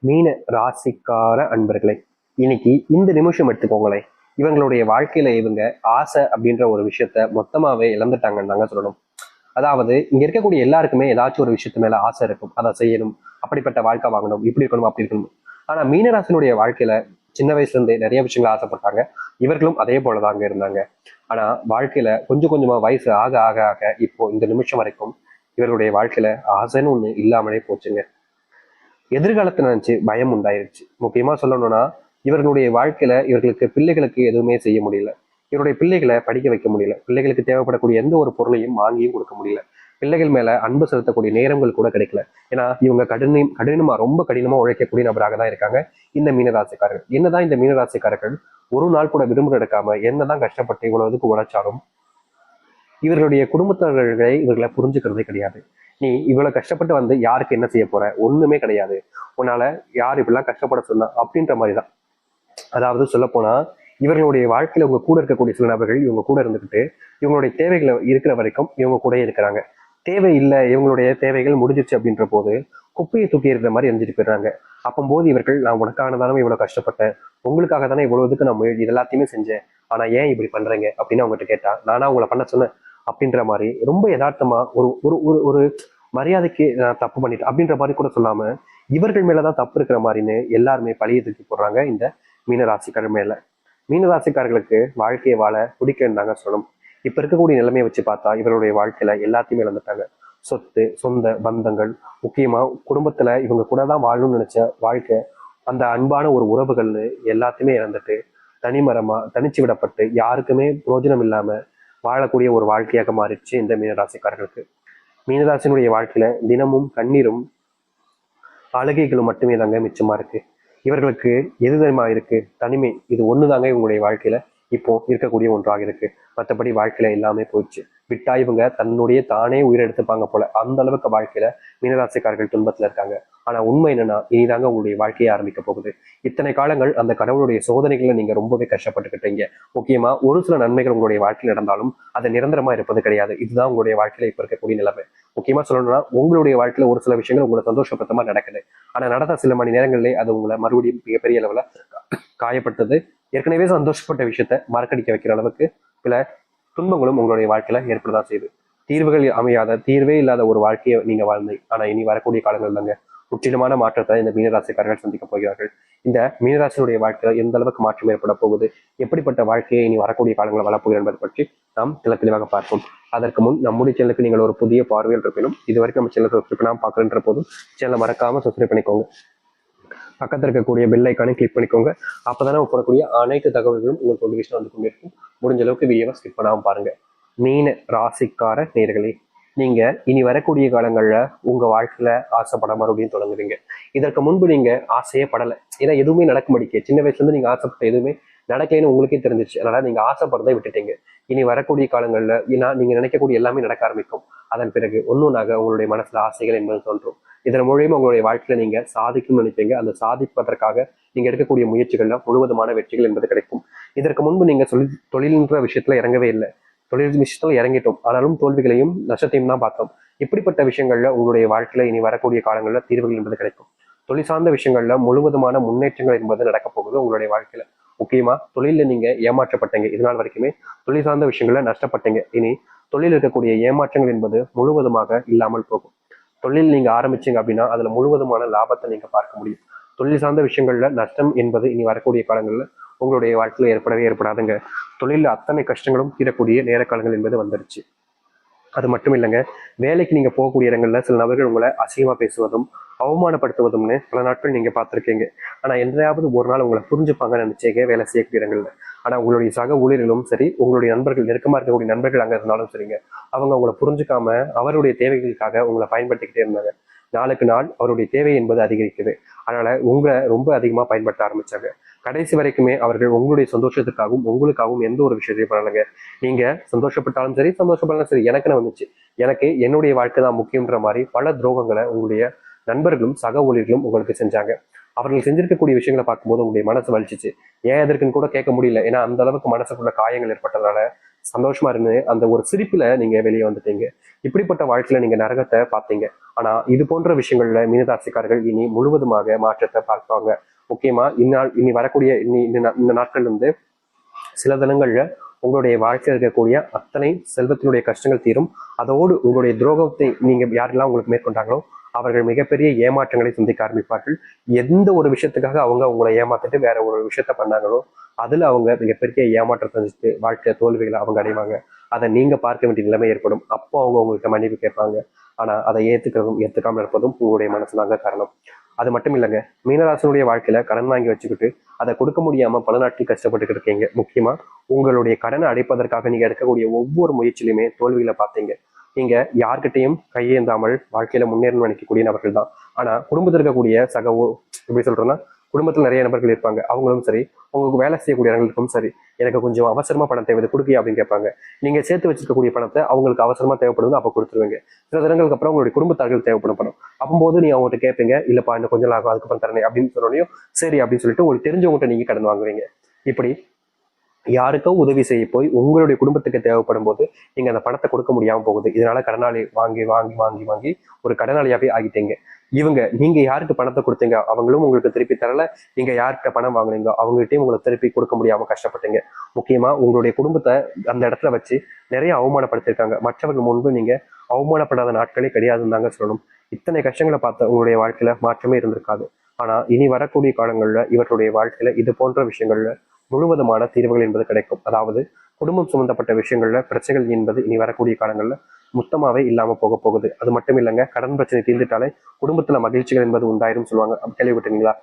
மீன ராசிக்கார அன்பர்களே, இன்னைக்கு இந்த நிமிஷம் எடுத்துக்கோங்களேன். இவங்களுடைய வாழ்க்கையில இவங்க ஆசை அப்படின்ற ஒரு விஷயத்த மொத்தமாவே இழந்துட்டாங்கன்னு தாங்க சொல்லணும். அதாவது இங்க இருக்கக்கூடிய எல்லாருக்குமே ஏதாச்சும் ஒரு விஷயத்து மேல ஆசை இருக்கும். அதை செய்யணும், அப்படிப்பட்ட வாழ்க்கை வாங்கணும், இப்படி இருக்கணும், அப்படி இருக்கணும். ஆனா மீனராசினுடைய வாழ்க்கையில சின்ன வயசுல இருந்தே நிறைய விஷயங்கள் ஆசைப்பட்டாங்க. இவர்களும் அதே போலதாங்க இருந்தாங்க. ஆனா வாழ்க்கையில கொஞ்சம் கொஞ்சமா வயசு ஆக ஆக ஆக இப்போ இந்த நிமிஷம் வரைக்கும் இவர்களுடைய வாழ்க்கையில ஆசைன்னு ஒண்ணு இல்லாமலே போச்சுங்க. எதிர்காலத்தை நினைச்சு பயம் உண்டாயிருச்சு. முக்கியமா சொல்லணும்னா, இவர்களுடைய வாழ்க்கையில இவர்களுக்கு பிள்ளைகளுக்கு எதுவுமே செய்ய முடியல. இவருடைய பிள்ளைகளை படிக்க வைக்க முடியல. பிள்ளைகளுக்கு தேவைப்படக்கூடிய எந்த ஒரு பொருளையும் வாங்கியும் கொடுக்க முடியல. பிள்ளைகள் மேல அன்பு செலுத்தக்கூடிய நேரங்கள் கூட கிடைக்கல. ஏன்னா இவங்க ரொம்ப கடினமா உழைக்கக்கூடிய நபராக தான் இருக்காங்க இந்த மீனராசிக்காரர்கள். என்னதான் இந்த மீனராசிக்காரர்கள் ஒரு நாள் கூட விடுமுறை எடுக்காம என்னதான் கஷ்டப்பட்டு இவ்வளவுக்கு உழைச்சாலும் இவர்களுடைய குடும்பத்தினர்களை இவர்களை புரிஞ்சுக்கிறதே கிடையாது. நீ இவ்வளவு கஷ்டப்பட்டு வந்து யாருக்கு என்ன செய்ய போற, ஒண்ணுமே கிடையாது, உன்னால யார் இப்படிலாம் கஷ்டப்பட சொன்னா அப்படின்ற மாதிரிதான். அதாவது சொல்ல போனா இவர்களுடைய வாழ்க்கையில உங்க கூட இருக்கக்கூடிய சில நபர்கள் இவங்க கூட இருந்துகிட்டு இவங்களுடைய தேவைகளை இருக்கிற வரைக்கும் இவங்க கூட இருக்கிறாங்க. தேவை இல்லை, இவங்களுடைய தேவைகள் முடிஞ்சிருச்சு அப்படின்ற போது குப்பையை தூக்கி இருக்கிற மாதிரி எரிஞ்சிட்டு போயிடுறாங்க. அப்போது இவர்கள், நான் உனக்காக தானே இவ்வளவு கஷ்டப்பட்டேன், உங்களுக்காக தானே இவ்வளவு இதுக்கு நான் இது எல்லாத்தையுமே செஞ்சேன், ஆனா ஏன் இப்படி பண்றீங்க அப்படின்னு அவங்ககிட்ட கேட்டா, நானா உங்களை பண்ண சொன்னேன் அப்படின்ற மாதிரி ரொம்ப யதார்த்தமா ஒரு ஒரு ஒரு ஒரு மரியாதைக்கு நான் தப்பு பண்ணிட்டேன் அப்படின்ற மாதிரி கூட சொல்லாம இவர்கள் மேலதான் தப்பு இருக்கிற மாதிரின்னு எல்லாருமே பழிய தூக்கி போடுறாங்க இந்த மீனராசிக்காரர் மேல. மீனராசிக்காரர்களுக்கு வாழ்க்கையை வாழ பிடிக்கன்னு தாங்க சொல்லணும். இப்ப இருக்கக்கூடிய நிலைமையை வச்சு பார்த்தா இவருடைய வாழ்க்கையில எல்லாத்தையுமே இழந்துட்டாங்க. சொத்து, சொந்த பந்தங்கள், முக்கியமா குடும்பத்துல இவங்க கூட தான் வாழணும்னு நினைச்ச வாழ்க்கை, அந்த அன்பான ஒரு உறவுகள்னு எல்லாத்தையுமே இழந்துட்டு தனிமரமா தனிச்சு விடப்பட்டு யாருக்குமே பிரயோஜனம் இல்லாம வாழக்கூடிய ஒரு வாழ்க்கையாக மாறிடுச்சு இந்த மீனராசிக்காரர்களுக்கு. மீனராசினுடைய வாழ்க்கையில தினமும் கண்ணீரும் அழுகைகளும் மட்டுமே தாங்க மிச்சமா இருக்கு. இவர்களுக்கு எது தெரியுமா இருக்கு? தனிமை. இது ஒண்ணுதாங்க இவங்களுடைய வாழ்க்கையில இப்போ இருக்கக்கூடிய ஒன்றாக இருக்கு. மற்றபடி வாழ்க்கையில எல்லாமே போயிடுச்சு. விட்டா இவங்க தன்னுடைய தானே உயிரெடுத்துப்பாங்க போல, அந்த அளவுக்கு வாழ்க்கையில மீனராசிக்காரர்கள் துன்பத்துல இருக்காங்க. ஆனா உண்மை என்னன்னா, இனிதாங்க உங்களுடைய வாழ்க்கையை ஆரம்பிக்க போகுது. இத்தனை காலங்கள் அந்த கடவுளுடைய சோதனைகளை நீங்க ரொம்பவே கஷ்டப்பட்டுக்கிட்டீங்க. முக்கியமா ஒரு சில நன்மைகள் உங்களுடைய வாழ்க்கையில் நடந்தாலும் அது நிரந்தரமா இருப்பது கிடையாது. இதுதான் உங்களுடைய வாழ்க்கையில இப்ப இருக்கக்கூடிய நிலைமை. முக்கியமா சொல்லணும்னா, உங்களுடைய வாழ்க்கையில ஒரு சில விஷயங்கள் உங்களை சந்தோஷப்படுத்த மாதிரி நடக்குது. ஆனா நடந்த சில மணி நேரங்களிலே அது உங்களை மறுபடியும் மிகப்பெரிய அளவுல காயப்பட்டது. ஏற்கனவே சந்தோஷப்பட்ட விஷயத்த மறக்கடிக்க வைக்கிற அளவுக்கு சில துன்பங்களும் உங்களுடைய வாழ்க்கையில ஏற்படதான் செய்யுது. தீர்வுகள் அமையாத, தீர்வே இல்லாத ஒரு வாழ்க்கையை நீங்க வாழ்ந்தீங்க. ஆனா இனி வரக்கூடிய காலங்கள் தாங்க முற்றிலுமான மாற்றத்தை இந்த மீனராசிக்காரர்கள் சந்திக்க போகிறார்கள். இந்த மீனராசியுடைய வாழ்க்கையில எந்த அளவுக்கு மாற்றம் ஏற்பட போகுது, எப்படிப்பட்ட வாழ்க்கையை இனி வரக்கூடிய காலங்களில் வளர்ப்போகிறோம் என்பதை பற்றி நாம் தெளிவாக பார்ப்போம். அதற்கு முன் நம்முடைய சேனலுக்கு நீங்கள் ஒரு புதிய பார்வையில் இருப்பினும் இதுவரைக்கும் நம்ம சேனல் சப்ஸ்கிரைப் பண்ணாம பார்க்கறன்ற போதும் சேனலை மறக்காம சப்ஸ்கிரைப் பண்ணிக்கோங்க. பக்கத்தில் இருக்கக்கூடிய பெல் ஐக்கானை கிளிக் பண்ணிக்கோங்க. அப்போதானே போடக்கூடிய அனைத்து தகவல்களும் உங்களுக்கு நோட்டிஃபிகேஷன் வந்து கொண்டிருக்கும். முடிஞ்ச அளவுக்கு வீடியோவை ஸ்கிப் பண்ணாமல் பாருங்க. மீன ராசிக்கார நேயர்களே, நீங்க இனி வரக்கூடிய காலங்கள்ல உங்க வாழ்க்கையில ஆசைப்பட மறுபடியும் தொடங்குவீங்க. இதற்கு முன்பு நீங்க ஆசையே படலை. ஏன்னா எதுவுமே நடக்க மாட்டேங்க. சின்ன வயசுல இருந்து நீங்க ஆசைப்பட்ட எதுவுமே நடக்கலைன்னு உங்களுக்கே தெரிஞ்சிருச்சு. அதனால நீங்க ஆசைப்படுறதை விட்டுட்டீங்க. இனி வரக்கூடிய காலங்கள்ல ஏன்னா நீங்க நினைக்கக்கூடிய எல்லாமே நடக்க ஆரம்பிக்கும். அதன் பிறகு ஒன்னொன்னாக உங்களுடைய மனசுல ஆசைகள் என்பது தோன்றும். இதன் மூலியமா உங்களுடைய வாழ்க்கையில நீங்க சாதிக்கும்னு நினைப்பீங்க. அந்த சாதிப்பதற்காக நீங்க எடுக்கக்கூடிய முயற்சிகள்ல முழுவதுமான வெற்றிகள் என்பது கிடைக்கும். இதற்கு முன்பு நீங்க தொழில்ன்ற விஷயத்துல இறங்கவே இல்லை. தொழில் விஷயத்துல இறங்கிட்டோம், ஆனாலும் தோல்விகளையும் நஷ்டத்தையும் தான் பார்த்தோம். இப்படிப்பட்ட விஷயங்கள்ல உங்களுடைய வாழ்க்கையில இனி வரக்கூடிய காலங்கள்ல தீர்வுகள் என்பது கிடைக்கும். தொழில் சார்ந்த விஷயங்கள்ல முழுவதுமான முன்னேற்றங்கள் என்பது நடக்க போகுது உங்களுடைய வாழ்க்கையில. முக்கியமா தொழில நீங்க ஏமாற்றப்பட்டீங்க. இதனால் வரைக்குமே தொழில் சார்ந்த விஷயங்கள்ல நஷ்டப்பட்டீங்க. இனி தொழில் இருக்கக்கூடிய ஏமாற்றங்கள் என்பது முழுவதுமாக இல்லாமல் போகும். தொழில் நீங்க ஆரம்பிச்சீங்க அப்படின்னா அதுல முழுவதுமான லாபத்தை நீங்க பார்க்க முடியும். தொழில் சார்ந்த விஷயங்கள்ல நஷ்டம் என்பது இனி வரக்கூடிய காலங்கள்ல உங்களுடைய வாழ்க்கையில ஏற்படவே ஏற்படாதுங்க. தொழில அத்தனை கஷ்டங்களும் தீரக்கூடிய நேர காலங்கள் என்பது வந்துருச்சு. அது மட்டும் இல்லைங்க, வேலைக்கு நீங்க போகக்கூடிய இடங்கள்ல சில நபர்கள் உங்களை அசிங்கமா பேசுவதும் அவமானப்படுத்துவதும்னு பல நாட்கள் நீங்க பார்த்திருக்கீங்க. ஆனா என்றையாவது ஒரு நாள் உங்களை புரிஞ்சுப்பாங்கன்னு நினைச்சேங்க வேலை செய்யக்கூடிய இடங்கள்ல. ஆனா உங்களுடைய சக ஊழியர்களும் சரி, உங்களுடைய நண்பர்கள், நெருக்கமா இருக்கக்கூடிய நண்பர்கள் அங்க இருந்தாலும் சரிங்க, அவங்க உங்களை புரிஞ்சுக்காம அவருடைய தேவைகளுக்காக உங்களை பயன்படுத்திக்கிட்டே இருந்தாங்க. நாளுக்கு நாள் அவருடைய தேவை என்பது அதிகரிக்குது. அதனால உங்களை ரொம்ப அதிகமா பயன்படுத்த ஆரம்பிச்சாங்க. கடைசி வரைக்குமே அவர்கள் உங்களுடைய சந்தோஷத்துக்காகவும் உங்களுக்காகவும் எந்த ஒரு விஷயத்தையும் பண்ணலைங்க. நீங்க சந்தோஷப்பட்டாலும் சரி, சந்தோஷப்பட்டாலும் சரி, எனக்குன்னு வந்துச்சு, எனக்கு என்னுடைய வாழ்க்கை தான் முக்கியன்ற மாதிரி பல துரோகங்களை உங்களுடைய நண்பர்களும் சக ஊழியர்களும் உங்களுக்கு செஞ்சாங்க. அவர்கள் செஞ்சிருக்கக்கூடிய விஷயங்களை பார்க்கும்போது உங்களுடைய மனசு வலிச்சிச்சு. ஏன் எதற்குன்னு கூட கேட்க முடியல. ஏன்னா அந்த அளவுக்கு மனசுக்குள்ள காயங்கள் ஏற்பட்டதால சந்தோஷமா இருந்து அந்த ஒரு சிரிப்புல நீங்க வெளியே வந்துட்டீங்க. இப்படிப்பட்ட வாழ்க்கையில நீங்க நரகத்தை பார்த்தீங்க. ஆனா இது போன்ற விஷயங்கள்ல மீனராசிக்காரர்கள் இனி முழுவதுமாக மாற்றத்தை பார்ப்பாங்க. முக்கியமா இனி வரக்கூடிய இந்த நாட்கள் வந்து சில தினங்கள்ல உங்களுடைய வாழ்க்கையில் இருக்கக்கூடிய அத்தனை செல்வத்தினுடைய கஷ்டங்கள் தீரும். அதோடு உங்களுடைய துரோகத்தை நீங்க யாரெல்லாம் உங்களுக்கு மேற்கொண்டாங்களோ அவர்கள் மிகப்பெரிய ஏமாற்றங்களை சந்திக்க ஆரம்பிப்பார்கள். எந்த ஒரு விஷயத்துக்காக அவங்க உங்களை ஏமாத்திட்டு வேற ஒரு விஷயத்த பண்ணாங்களோ அதுல அவங்க மிகப்பெரிய ஏமாற்றத்தை சந்திச்சு வாழ்க்கை தோல்விகளை அவங்க அடைவாங்க. அதை நீங்க பார்க்க வேண்டிய நிலைமை ஏற்படும். அப்போ அவங்க உங்கள்கிட்ட மன்னிப்பு கேட்பாங்க. ஆனா அதை ஏத்துக்காம இருப்பதும் உங்களுடைய மனசுதாங்க காரணம். அது மட்டும் இல்லைங்க, மீனராசனுடைய வாழ்க்கையில கடன் வாங்கி வச்சுக்கிட்டு அதை கொடுக்க முடியாம பல நாட்கள் கஷ்டப்பட்டுக்கிட்டு இருக்கீங்க. முக்கியமா உங்களுடைய கடனை அடைப்பதற்காக நீங்க எடுக்கக்கூடிய ஒவ்வொரு முயற்சியிலுமே தோல்வியில பார்த்தீங்க. நீங்க யார்கிட்டையும் கையேந்தாமல் வாழ்க்கையில முன்னேறணும்னு நினைக்கக்கூடிய நபர்கள் தான். ஆனா குடும்பத்தில் இருக்கக்கூடிய எப்படி சொல்றேன்னா, குடும்பத்தில் நிறைய நபர்கள் இருப்பாங்க. அவங்களும் சரி, உங்களுக்கு வேலை செய்யக்கூடியவங்களுக்கும் சரி, எனக்கு கொஞ்சம் அவசரமா பணம் தேவை கொடுக்கி அப்படின்னு கேட்பாங்க. நீங்க சேர்த்து வச்சிருக்கக்கூடிய பணத்தை அவங்களுக்கு அவசரமா தேவைப்படுது, அப்ப கொடுத்துருவீங்க. சில தினங்களுக்கு அப்புறம் உங்களுடைய குடும்பத்தார்கள் தேவைப்படும் பணம். அப்போது நீ அவங்ககிட்ட கேட்பீங்க, இல்லப்பா இன்னும் கொஞ்சம் ஆகும் அதுக்கப்புறம் தரேன் அப்படின்னு சொன்னோடையும் சரி அப்படின்னு சொல்லிட்டு உங்களுக்கு தெரிஞ்சவங்ககிட்ட நீங்க கடன் வாங்குவீங்க. இப்படி யாருக்கோ உதவி செய்ய போய் உங்களுடைய குடும்பத்துக்கு தேவைப்படும் போது நீங்க அந்த பணத்தை கொடுக்க முடியாம போகுது. இதனால கடனாளி வாங்கி வாங்கி வாங்கி வாங்கி ஒரு கடனாளியாவே ஆகிட்டீங்க. நீங்க யாருக்கு பணத்தை கொடுத்தீங்க அவங்களும் உங்களுக்கு திருப்பி தரல. நீங்க யார்கிட்ட பணம் வாங்குனீங்க அவங்ககிட்டயும் உங்களுக்கு திருப்பி கொடுக்க முடியாம கஷ்டப்பட்டீங்க. முக்கியமா உங்களுடைய குடும்பத்தை அந்த இடத்துல வச்சு நிறைய அவமானப்படுத்திருக்காங்க. மற்றவர்கள் முன்பு நீங்க அவமானப்படாத நாட்களே கிடையாதுன்னு தாங்க சொல்லணும். இத்தனை கஷ்டங்களை பார்த்த உங்களுடைய வாழ்க்கையில மாற்றமே இருந்திருக்காது. ஆனா இனி வரக்கூடிய காலங்கள்ல இவர்களுடைய வாழ்க்கையில இது போன்ற விஷயங்கள்ல முழுவதுமான தீர்வுகள் என்பது கிடைக்கும். அதாவது குடும்பம் சம்பந்தப்பட்ட விஷயங்கள்ல பிரச்சனைகள் என்பது இனி வரக்கூடிய காலங்கள்ல மொத்தமாவே இல்லாம போக போகுது. அது மட்டும் இல்லைங்க, கடன் பிரச்சனை தீர்ந்துட்டாலே குடும்பத்துல மகிழ்ச்சிகள் என்பது உண்டாயிரும் சொல்லுவாங்க. கேள்விப்பட்டீங்களா?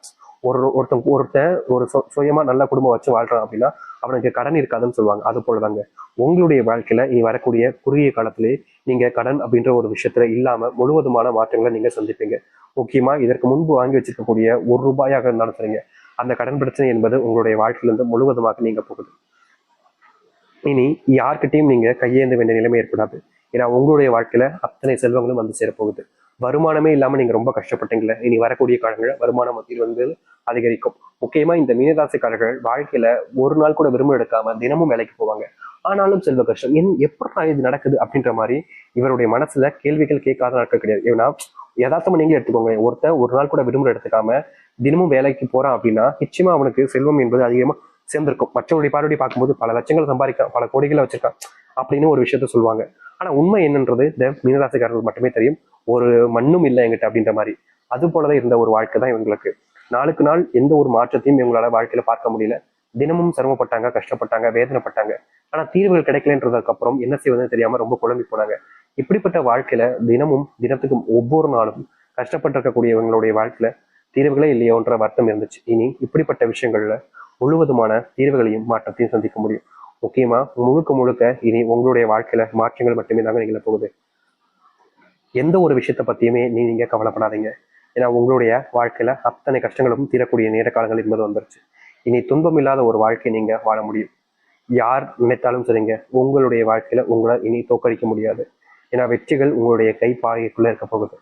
ஒருத்தன் ஒரு சுயமா நல்ல குடும்பம் வச்சு வாழ்றான் அப்படின்னா அவனுக்கு கடன் இருக்காதுன்னு சொல்லுவாங்க. அது போலதாங்க உங்களுடைய வாழ்க்கையில இனி வரக்கூடிய குறுகிய காலத்திலேயே நீங்க கடன் அப்படின்ற ஒரு விஷயத்துல இல்லாம முழுவதுமான மாற்றங்களை நீங்க சந்திப்பீங்க. முக்கியமா இதற்கு முன்பு வாங்கி வச்சிருக்கக்கூடிய ₹1 இருந்தாலும் சரிங்க, அந்த கடன் பிரச்சனை என்பது உங்களுடைய வாழ்க்கையிலிருந்து முழுவதுமாக நீங்க போகுது. இனி யார்கிட்டையும் நீங்க கையேந்த வேண்டிய நிலைமை ஏற்படாது. ஏன்னா உங்களுடைய வாழ்க்கையில அத்தனை செல்வங்களும் வந்து சேரப்போகுது. வருமானமே இல்லாம நீங்க ரொம்ப கஷ்டப்பட்டீங்களே, இனி வரக்கூடிய காலங்களில் வருமானம் வந்து அதிகரிக்கும். முக்கியமா இந்த மீனராசிக்காரர்கள் வாழ்க்கையில ஒரு நாள் கூட விரும்ப எடுக்காம தினமும் வேலைக்கு போவாங்க. ஆனாலும் செல்வ கஷ்டம் எப்படி இது நடக்குது அப்படின்ற மாதிரி இவருடைய மனசுல கேள்விகள் கேட்காத நாட்கள் கிடையாது. ஏன்னா யதார்த்தமா நீங்களே எடுத்துக்கோங்க, ஒருத்தன் ஒரு நாள் கூட விடுமுறை எடுத்துக்காம தினமும் வேலைக்கு போறான் அப்படின்னா நிச்சயமா அவனுக்கு செல்வம் என்பது அதிகமா சேர்ந்திருக்கும். மற்றவருடைய பார்வையை பார்க்கும்போது பல லட்சங்கள் சம்பாதிக்க பல கோடிகளை வச்சிருக்கான் அப்படின்னு ஒரு விஷயத்த சொல்லுவாங்க. ஆனா உண்மை என்னன்றது இந்த மீனராசிக்காரர்கள் மட்டுமே தெரியும். ஒரு மண்ணும் இல்லை என்கிட்ட அப்படின்ற மாதிரி. அது போலதான் இருந்த ஒரு வாழ்க்கை தான் இவங்களுக்கு. நாளுக்கு நாள் எந்த ஒரு மாற்றத்தையும் இவங்களால வாழ்க்கையில பார்க்க முடியல. தினமும் சிரமப்பட்டாங்க, கஷ்டப்பட்டாங்க, வேதனைப்பட்டாங்க. ஆனா தீர்வுகள் கிடைக்கலன்றதுக்கு அப்புறம் என்ன செய்வதுன்னு தெரியாம ரொம்ப குழம்பி போனாங்க. இப்படிப்பட்ட வாழ்க்கையில தினத்துக்கும் ஒவ்வொரு நாளும் கஷ்டப்பட்டு இருக்கக்கூடிய இவங்களுடைய வாழ்க்கையில தீர்வுகளே இல்லையோன்ற வருத்தம் இருந்துச்சு. இனி இப்படிப்பட்ட விஷயங்கள்ல முழுவதுமான தீர்வுகளையும் மாற்றத்தையும் சந்திக்க முடியும். முக்கியமா முழுக்க முழுக்க இனி உங்களுடைய வாழ்க்கையில மாற்றங்கள் மட்டுமே தாங்க நிகழ போகுது. எந்த ஒரு விஷயத்த பத்தியுமே நீங்க கவலைப்படாதீங்க. ஏன்னா உங்களுடைய வாழ்க்கையில அத்தனை கஷ்டங்களும் தீரக்கூடிய நேர காலங்கள் என்பது வந்துருச்சு. இனி துன்பம் இல்லாத ஒரு வாழ்க்கை நீங்க வாழ முடியும். யார் நினைத்தாலும் சரிங்க, உங்களுடைய வாழ்க்கையில உங்களை இனி தோற்கடிக்க முடியாது. ஏன்னா வெற்றிகள் உங்களுடைய கைப்பாகைக்குள்ள இருக்க போகுது.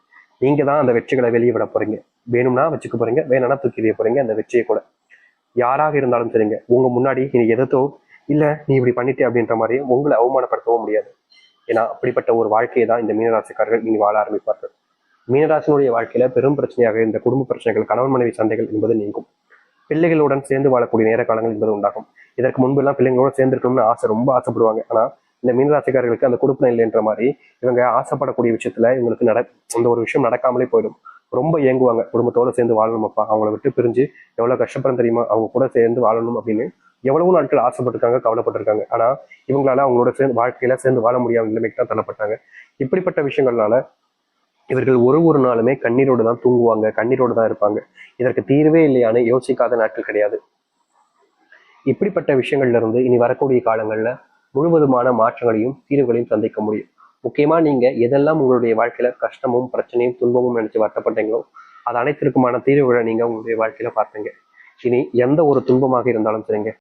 நீங்க தான் அந்த வெற்றிகளை வெளியே விட போறீங்க. வேணும்னா வச்சுக்க போறீங்க, வேணும்னா தூக்கி எறிய போறீங்க அந்த வெற்றியை கூட. யாராக இருந்தாலும் சரிங்க, உங்க முன்னாடி நீ எதோ இல்ல நீ இப்படி பண்ணிட்டே அப்படின்ற மாதிரி உங்களை அவமானப்படுத்தவும் முடியாது. ஏன்னா அப்படிப்பட்ட ஒரு வாழ்க்கையை தான் இந்த மீனராசிக்காரர்கள் இனி வாழ ஆரம்பிப்பார்கள். மீனராசினுடைய வாழ்க்கையில பெரும் பிரச்சனையாக இந்த குடும்ப பிரச்சனைகள், கணவன் மனைவி சண்டைகள் என்பது நீங்கும். பிள்ளைகளுடன் சேர்ந்து வாழக்கூடிய நேர காலங்கள் என்பது உண்டாகும். இதற்கு முன்பு எல்லாம் பிள்ளைங்களோட சேர்ந்திருக்கணும்னு ஆசை, ரொம்ப ஆசைப்படுவாங்க. ஆனா இந்த மீனராசிக்காரர்களுக்கு அந்த கொடுப்பனை இல்லைன்ற மாதிரி இவங்க ஆசைப்படக்கூடிய விஷயத்துல இவங்களுக்கு அந்த ஒரு விஷயம் நடக்காமலே போயிடும். ரொம்ப ஏங்குவாங்க. குடும்பத்தோட சேர்ந்து வாழணுமப்பா, அவங்கள விட்டு பிரிஞ்சு எவ்வளவு கஷ்டப்படும் தெரியுமா, அவங்க கூட சேர்ந்து வாழணும் அப்படின்னு எவ்வளவு நாட்கள் ஆசைப்பட்டிருக்காங்க, கவலைப்பட்டிருக்காங்க. ஆனா இவங்களால அவங்களோட சேர்ந்து வாழ்க்கையில சேர்ந்து வாழ முடியாத நிலைமைக்கு தான் தள்ளப்பட்டாங்க. இப்படிப்பட்ட விஷயங்கள்னால இவர்கள் ஒரு நாளுமே கண்ணீரோடு தான் தூங்குவாங்க, கண்ணீரோடு தான் இருப்பாங்க. இதற்கு தீர்வே இல்லையான்னு யோசிக்காத நாட்கள் கிடையாது. இப்படிப்பட்ட விஷயங்கள்ல இருந்து இனி வரக்கூடிய காலங்கள்ல முழுவதுமான மாற்றங்களையும் தீர்வுகளையும் சந்திக்க முடியும். முக்கியமா நீங்க எதெல்லாம் உங்களுடைய வாழ்க்கையில கஷ்டமும் பிரச்சனையும் துன்பமும் நினைச்சு வருத்தப்பட்டீங்களோ அது அனைத்திற்குமான தீர்வுகளை நீங்க உங்களுடைய வாழ்க்கையில பார்த்தீங்க. இனி எந்த ஒரு துன்பமாக இருந்தாலும் சரிங்க,